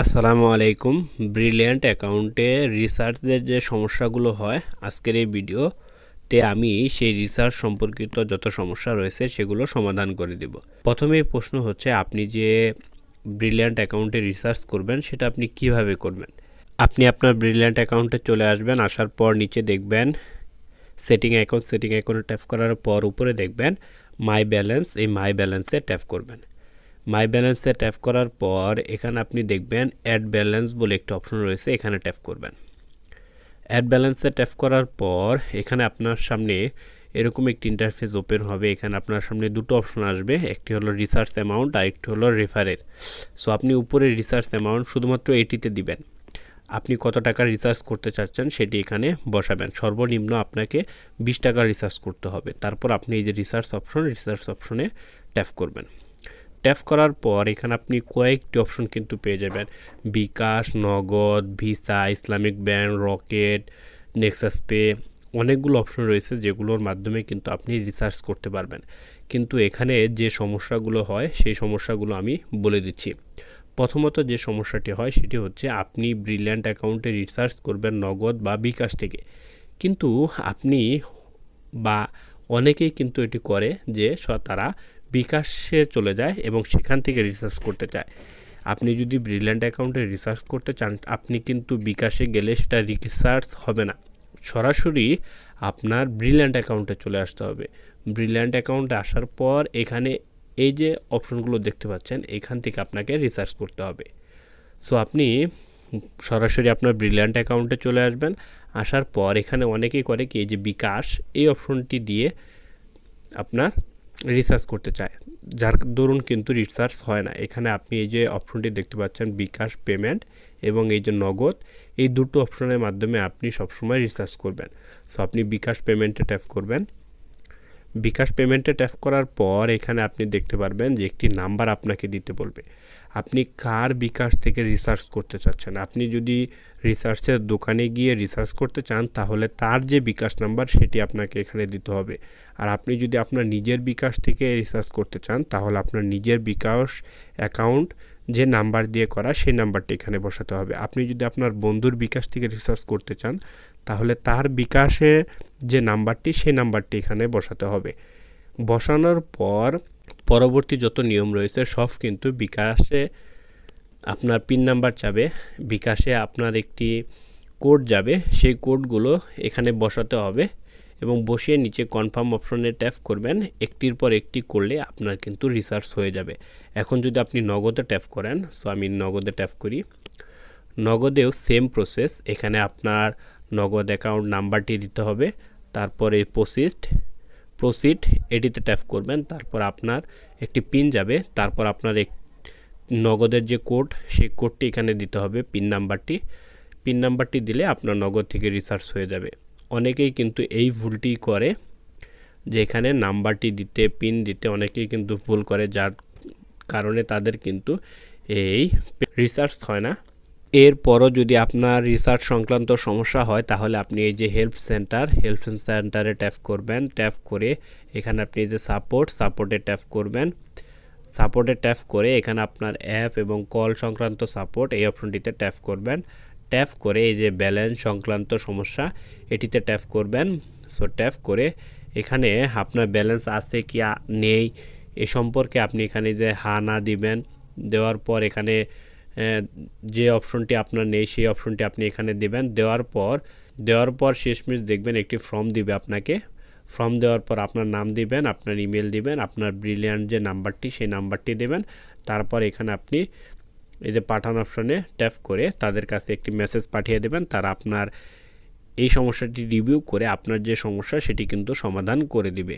আসসালামু আলাইকুম। ব্রিলিয়ান্ট অ্যাকাউন্টে রিসার্চের যে সমস্যাগুলো হয়, আজকের এই ভিডিওতে আমি সেই রিসার্চ সম্পর্কিত যত সমস্যা রয়েছে সেগুলো সমাধান করে দেব। প্রথমেই প্রশ্ন হচ্ছে, আপনি যে ব্রিলিয়ান্ট অ্যাকাউন্টে রিসার্চ করবেন সেটা আপনি কিভাবে করবেন। আপনি আপনার ব্রিলিয়ান্ট অ্যাকাউন্টে চলে আসবেন। আসার পর নিচে দেখবেন সেটিং অ্যাকাউন্টে ট্যাপ করার পর উপরে দেখবেন মাই ব্যালেন্স। এই মাই ব্যালেন্সে ট্যাপ করবেন। মাই ব্যালেন্সে ট্যাপ করার পর এখানে আপনি দেখবেন অ্যাড ব্যালেন্স বলে একটা অপশন রয়েছে, এখানে ট্যাপ করবেন। অ্যাড ব্যালেন্সে ট্যাপ করার পর এখানে আপনার সামনে এরকম একটি ইন্টারফেস ওপেন হবে। এখানে আপনার সামনে দুটো অপশন আসবে, একটি হলো রিসার্চ অ্যামাউন্ট আর একটি হলো রেফারের। সো আপনি উপরে রিসার্চ অ্যামাউন্ট শুধুমাত্র এটিতে দিবেন। আপনি কত টাকা রিসার্চ করতে চাচ্ছেন সেটি এখানে বসাবেন। সর্বনিম্ন আপনাকে 20 টাকা রিসার্চ করতে হবে। তারপর আপনি এই যে রিসার্চ অপশনে ট্যাপ করবেন। ট্যাপ করার পর এখানে আপনি কয়েকটি অপশন কিন্তু পেয়ে যাবেন। বিকাশ, নগদ, visa, Islamic bank, rocket, Nexus pay, অনেকগুলো অপশন রয়েছে যেগুলোর মাধ্যমে কিন্তু আপনি রিসার্চ করতে পারবেন। কিন্তু এখানে যে সমস্যাগুলো হয় সেই সমস্যাগুলো আমি বলে দিচ্ছি। প্রথমত যে সমস্যাটি হয় সেটি হচ্ছে, আপনি ব্রিলিয়ান্ট অ্যাকাউন্টে রিসার্চ করবেন নগদ বা বিকাশ থেকে, কিন্তু আপনি বা অনেকেই কিন্তু এটি করে যে তারা বিকাশে চলে যায় এবং সেখান থেকে রিসার্চ করতে চায়। আপনি যদি ব্রিলিয়ান্ট অ্যাকাউন্টে রিসার্চ করতে চান, আপনি কিন্তু বিকাশে গেলে সেটা রিসার্চ হবে না, সরাসরি আপনার ব্রিলিয়ান্ট অ্যাকাউন্টে চলে আসতে হবে। ব্রিলিয়ান্ট অ্যাকাউন্টে আসার পর এখানে এই যে অপশনগুলো দেখতে পাচ্ছেন, এখান থেকে আপনাকে রিসার্চ করতে হবে। সো আপনি সরাসরি আপনার ব্রিলিয়ান্ট অ্যাকাউন্টে চলে আসবেন। আসার পর এখানে অনেকেই করে কি, এই যে বিকাশ এই অপশনটি দিয়ে আপনার রিসার্চ করতে চায়, যার দরুন কিন্তু রিসার্চ হয় না। এখানে আপনি এই যে অপশনটি দেখতে পাচ্ছেন বিকাশ পেমেন্ট এবং এই যে নগদ, এই দুটো অপশনের মাধ্যমে আপনি সবসময় রিসার্চ করবেন। সো আপনি বিকাশ পেমেন্টে ট্যাপ করবেন। বিকাশ পেমেন্টে ট্যাপ করার পর এখানে আপনি দেখতে পারবেন যে একটি নাম্বার আপনাকে দিতে বলবে। আপনি কার বিকাশ থেকে রিসার্চ করতে চাচ্ছেন। আপনি যদি রিসার্চের দোকানে গিয়ে রিসার্চ করতে চান, তাহলে তার যে বিকাশ নাম্বার সেটি আপনাকে এখানে দিতে হবে। আর আপনি যদি আপনার নিজের বিকাশ থেকে রিসার্চ করতে চান, তাহলে আপনার নিজের বিকাশ অ্যাকাউন্ট যে নাম্বার দিয়ে করা সেই নাম্বারটি এখানে বসাতে হবে। আপনি যদি আপনার বন্ধুর বিকাশ থেকে রিসার্চ করতে চান, তাহলে তার বিকাশে যে নাম্বারটি সেই নাম্বারটি এখানে বসাতে হবে। বসানোর পর পরবর্তী যত নিয়ম রয়েছে সব কিন্তু বিকাশে আপনার পিন নাম্বার যাবে, বিকাশে আপনার একটি কোড যাবে, সেই কোডগুলো এখানে বসাতে হবে এবং বসিয়ে নিচে কনফার্ম অপশনে ট্যাপ করবেন। একটির পর একটি করলে আপনার কিন্তু রিসার্চ হয়ে যাবে। এখন যদি আপনি নগদে ট্যাপ করেন, সো আমি নগদে ট্যাপ করি। নগদেও সেম প্রসেস, এখানে আপনার নগদ অ্যাকাউন্ট নাম্বারটি দিতে হবে, তারপরে প্রসিড এটিতে ট্যাপ করবেন। তারপর আপনার একটি পিন যাবে, তারপর আপনার নগদের যে কোড সেই কোডটি এখানে দিতে হবে, পিন নাম্বারটি দিলে আপনার নগদ থেকে রিসার্চ হয়ে যাবে। অনেকেই কিন্তু এই ভুলটি করে যে এখানে নাম্বারটি দিতে, পিন দিতে অনেকেই কিন্তু ভুল করে, যার কারণে তাদের কিন্তু এই রিসার্চ হয় না। এরপরও যদি আপনার রিসার্চ সংক্রান্ত সমস্যা হয়, তাহলে আপনি এই যে হেল্প সেন্টারে ট্যাপ করবেন। ট্যাপ করে এখানে আপনি এই যে সাপোর্টে ট্যাপ করবেন। সাপোর্টে ট্যাপ করে এখানে আপনার অ্যাপ এবং কল সংক্রান্ত সাপোর্ট এই অপশনটিতে ট্যাপ করবেন। ট্যাপ করে এই যে ব্যালেন্স সংক্রান্ত সমস্যা এটিতে ট্যাপ করবেন। সো ট্যাপ করে এখানে আপনার ব্যালেন্স আছে কি নেই এ সম্পর্কে আপনি এখানে যে হ্যাঁ না দিবেন। দেওয়ার পর এখানে যে অপশনটি আপনার নেই সেই অপশনটি আপনি এখানে দিবেন। দেওয়ার পর শেষমেশ দেখবেন একটি ফর্ম দিবে আপনাকে। ফর্ম দেওয়ার পর আপনার নাম দিবেন, আপনার ইমেল দিবেন, আপনার ব্রিলিয়ান্ট যে নাম্বারটি সেই নাম্বারটি দেবেন। তারপর এখানে আপনি এই যে পাঠান অপশনে ট্যাপ করে তাদের কাছে একটি মেসেজ পাঠিয়ে দেবেন। তারা আপনার এই সমস্যাটি রিভিউ করে আপনার যে সমস্যা সেটি কিন্তু সমাধান করে দিবে।